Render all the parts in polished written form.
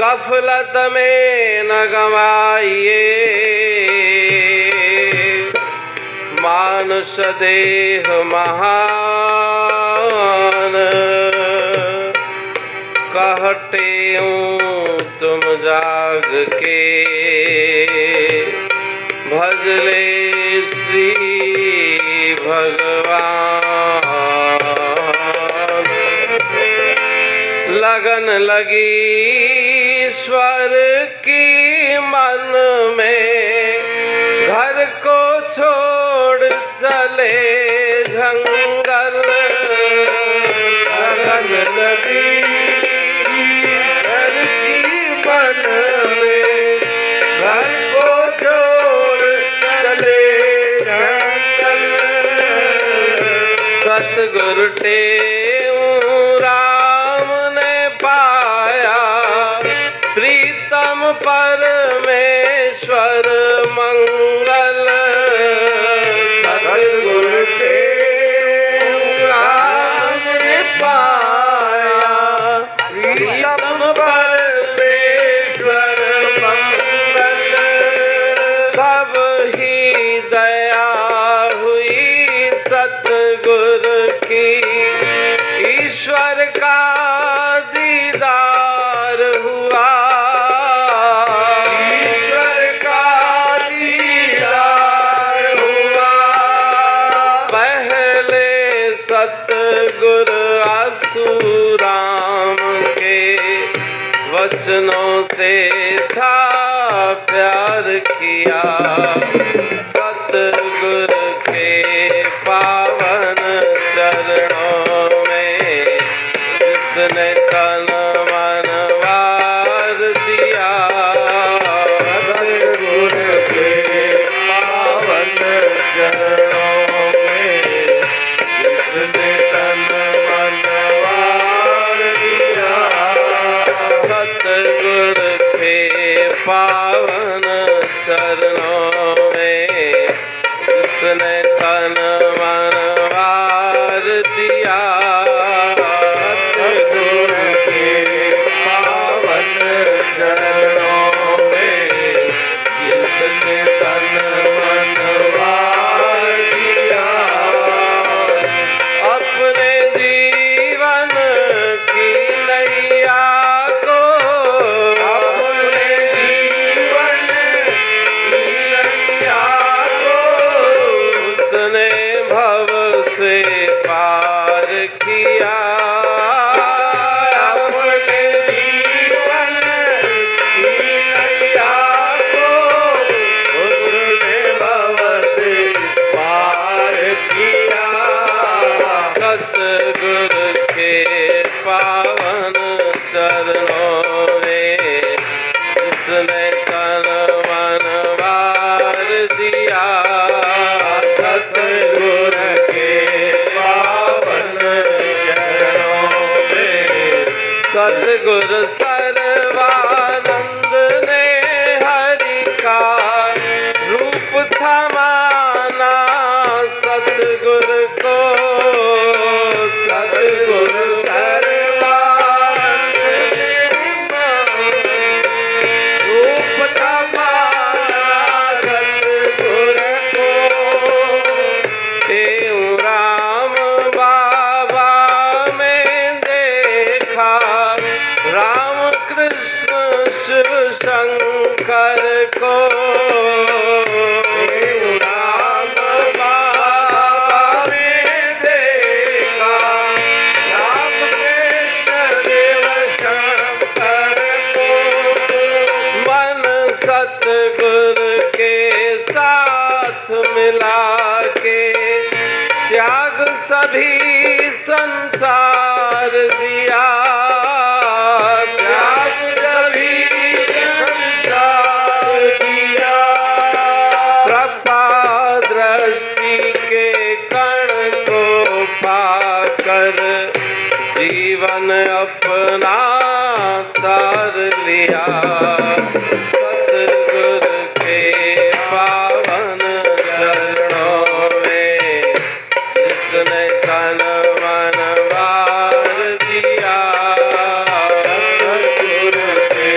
गफलत में न गवाइए मानुष देह महान। कहते हूँ तुम जाग के भजले श्री भगवान। लगन लगी ईश्वर की मन में, घर को छोड़ चले जंगल। लगन लगी ईश्वर की मन में, घर को छोड़ चले जंगल। सतगुरु टेऊ राम ने पाया, प्रीतम परमेश्वर मंगल। सतगुरु टेऊ राम ने पाया, प्रीतम परमेश्वर मंगल। तब ही दया हुई सतगुरु की, ईश्वर का दीदार हुआ। ईश्वर का दीदार हुआ। पहले सतगुरु आसुराम के वचनों से था प्यार किया। सतगुरु के पावन चरणों में जिसने तन मन वार दिया। सतगुरु के पावन चरणों में जिसने तन मन वार दिया। सतगुरु के पावन चरणों में जिसने तन मन वार दिया। सतगुरु के पावन चरणों में जिसने तन मन वार दिया। अपने जीवन की नैया को, अपने जीवन की नैया को उसने भव से पार किया। अपने जीवन की नैया को उसने भव से पार किया। सतगुरु के पावन चरणों में जिसने तन मन वार दिया। सतगुरु के पावन चरणों में सतगुरु सर्वानंद ने हरि का रूप थमाना। सतगुरु को सतगुरु सर्वानंद ने रूप थमाना। सतगुरु को टेऊ राम बाबा में देखा। राम कृष्ण शिव शंकर को टेऊ राम बाबा में देखा। राम कृष्ण शिव शंकर को मन सतगुरु के साथ मिला के त्याग सभी संसार दिया। त्याग सभी संसार दिया। कृपा दृष्टि के कण को पाकर जीवन अपना तार लिया। सतगुरु के पावन चरणों में जिसने तन मन वार दिया। सतगुरु के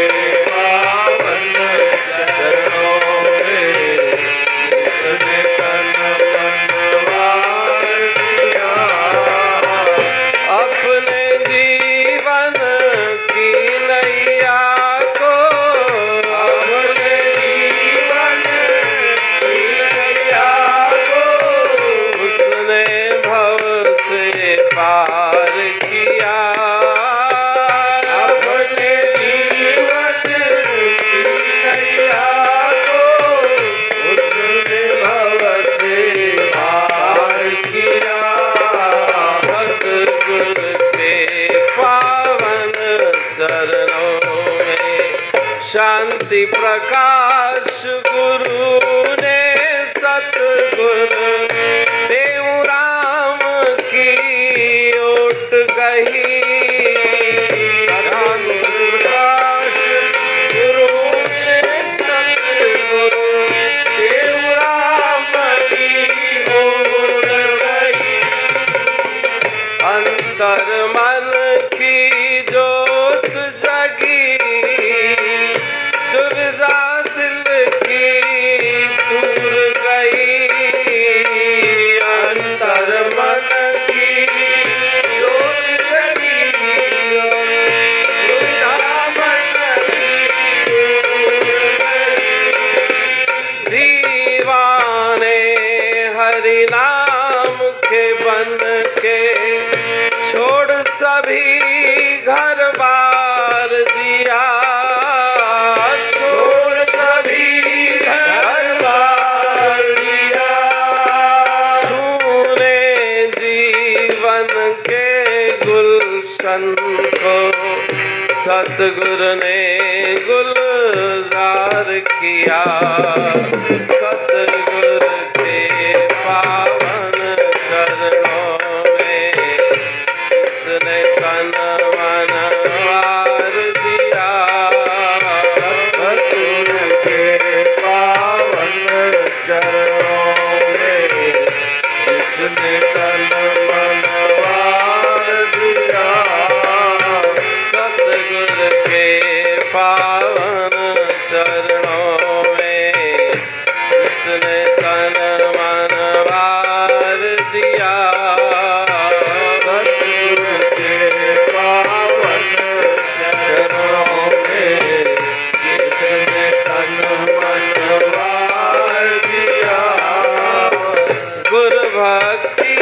चरणों में। शांति प्रकाश गुरु ने सतगुरु देव राम की ओट कही। प्रकाश गुरु ने सतगुरु देव राम की ओट कही। अंतर मन की जोत जगी, दुविधा दिल की दूर गई। अंतर मन की जोत जगी, दुविधा मन की दूर गई। दीवाने हरि नाम के बन के छोड़ सभी घर बार दिया, छोड़ सभी घर बार दिया। सुने जीवन के गुलशन को सतगुरु ने गुलजार किया। सतगुरु के पावन चरणों में जिसने तन मन वार दिया। सतगुरु के पावन चरणों में जिसने तन मन वार दिया। सतगुरु के पावन चरणों में जिसने तन मन वार दिया। सतगुरु के पावन चरणों में जिसने तन मन वार दिया। गुरु भक्ति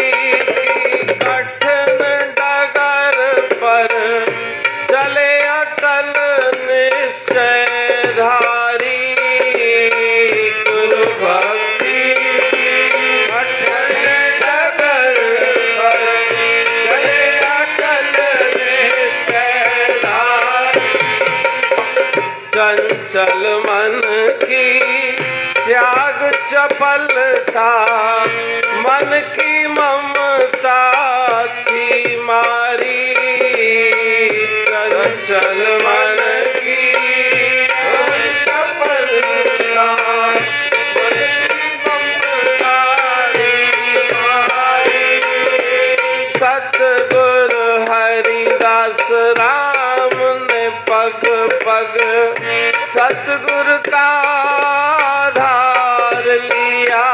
की कठिन डगर पर चले अटल निश्चय धारी। गुरु भक्ति की कठिन डगर पर चले अटल निश्चय धारी। चंचल मन की त्याग चपलता, मन की ममता थी मारी। चंचल मन की चपलता, मन की ममता थी मारी। सतगुरु हरिदास राम ने पग पग सतगुरु का आधार लिया।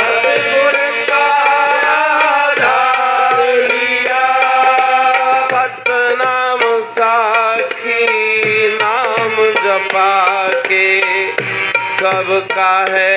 सतगुरु का आधार लिया। सतनाम साखी नाम जपा के सबका है